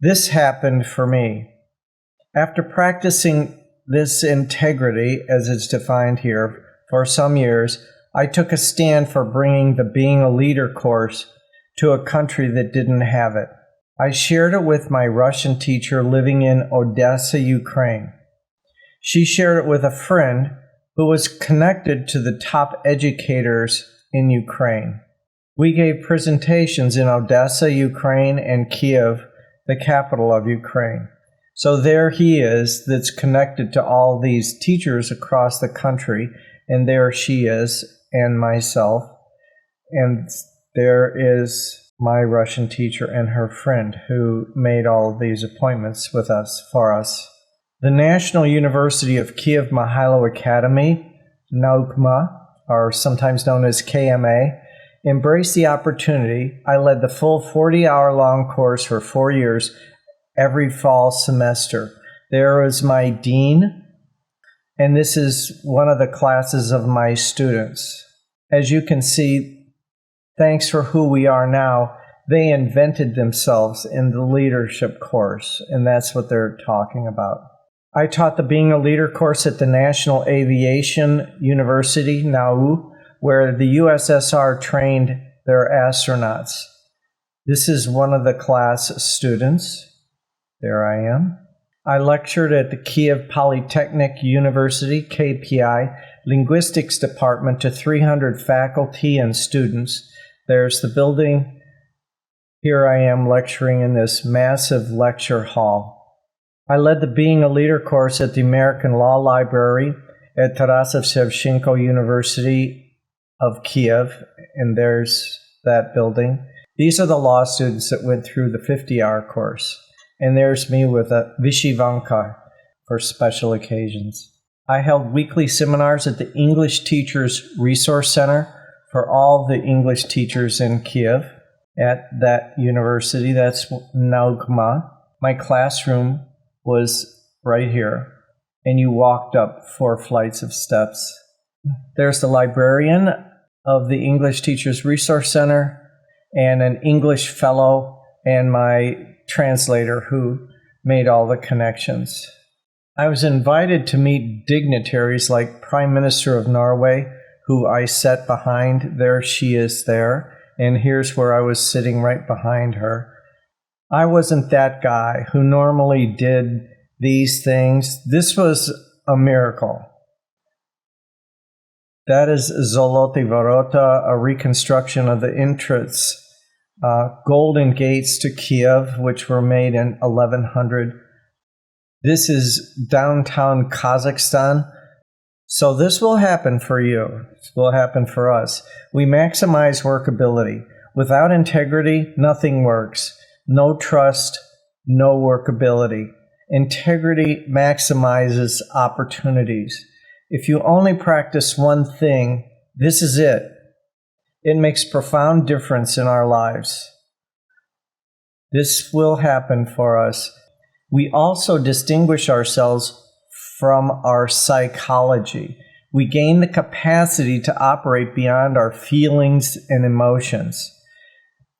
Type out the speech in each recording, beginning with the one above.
This happened for me. After practicing this integrity, as it's defined here, for some years, I took a stand for bringing the Being a Leader course to a country that didn't have it. I shared it with my Russian teacher living in Odessa, Ukraine. She shared it with a friend who was connected to the top educators in Ukraine. We gave presentations in Odessa, Ukraine, and Kiev, the capital of Ukraine. So there he is, that's connected to all these teachers across the country, and there she is, and myself, and there is my Russian teacher and her friend who made all of these appointments with us, for us. The National University of Kiev Mihailo Academy, NAUKMA, or sometimes known as KMA, embraced the opportunity. I led the full 40-hour-long course for 4 years every fall semester. There was my dean, and this is one of the classes of my students. As you can see, thanks for who we are now, they invented themselves in the leadership course, and that's what they're talking about. I taught the Being a Leader course at the National Aviation University, NAU, where the USSR trained their astronauts. This is one of the class students. There I am. I lectured at the Kiev Polytechnic University, KPI, Linguistics Department to 300 faculty and students. There's the building. Here I am lecturing in this massive lecture hall. I led the Being a Leader course at the American Law Library at Tarasov Shevchenko University of Kiev, and there's that building. These are the law students that went through the 50-hour course. And there's me with a Vyshyvanka for special occasions. I held weekly seminars at the English Teachers Resource Center for all the English teachers in Kiev at that university. That's NAUKMA. My classroom was right here, and you walked up 4 flights of steps. There's the librarian of the English Teachers Resource Center and an English fellow and my translator who made all the connections. I was invited to meet dignitaries like Prime Minister of Norway, who I sat behind. There she is there, and here's where I was sitting right behind her. I wasn't that guy who normally did these things. This was a miracle. That is Zoloty Vorota, a reconstruction of the entrance golden gates to Kiev, which were made in 1100. This is downtown Kazakhstan. So this will happen for you. This will happen for us. We maximize workability. Without integrity, nothing works. No trust, no workability. Integrity maximizes opportunities. If you only practice one thing, this is it. It makes profound difference in our lives. This will happen for us. We also distinguish ourselves from our psychology. We gain the capacity to operate beyond our feelings and emotions.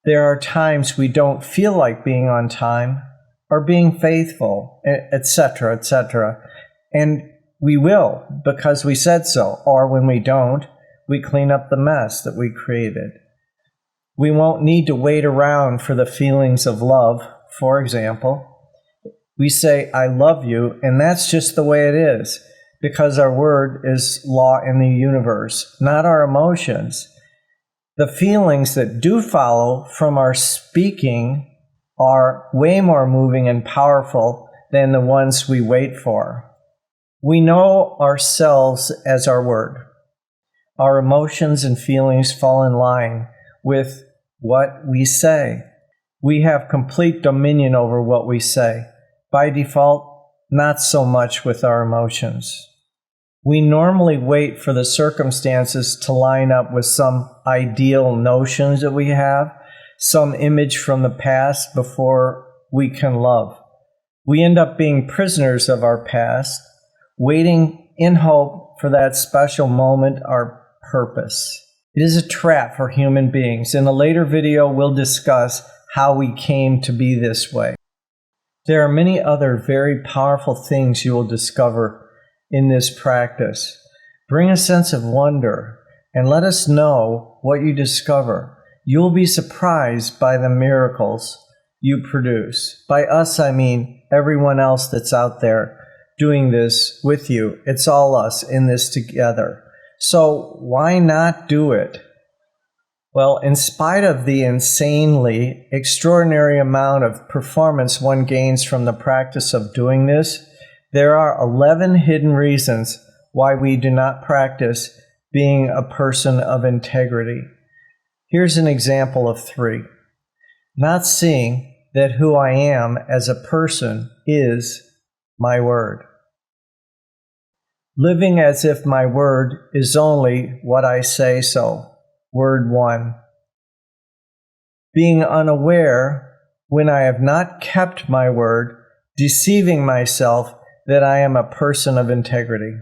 There are times we don't feel like being on time or being faithful, etc., etc. And we will because we said so, or when we don't, we clean up the mess that we created. We won't need to wait around for the feelings of love, for example. We say, I love you, and that's just the way it is, because our word is law in the universe, not our emotions. The feelings that do follow from our speaking are way more moving and powerful than the ones we wait for. We know ourselves as our word. Our emotions and feelings fall in line with what we say. We have complete dominion over what we say. By default, not so much with our emotions. We normally wait for the circumstances to line up with some ideal notions that we have, some image from the past before we can love. We end up being prisoners of our past, waiting in hope for that special moment, our purpose. It is a trap for human beings. In a later video, we'll discuss how we came to be this way. There are many other very powerful things you will discover in this practice. Bring a sense of wonder and let us know what you discover. You will be surprised by the miracles you produce. By us, I mean everyone else that's out there doing this with you. It's all us in this together. So why not do it? Well, in spite of the insanely extraordinary amount of performance one gains from the practice of doing this, there are 11 hidden reasons why we do not practice being a person of integrity. Here's an example of 3. Not seeing that who I am as a person is my word. Living as if my word is only what I say so. Word 1. Being unaware when I have not kept my word, deceiving myself that I am a person of integrity.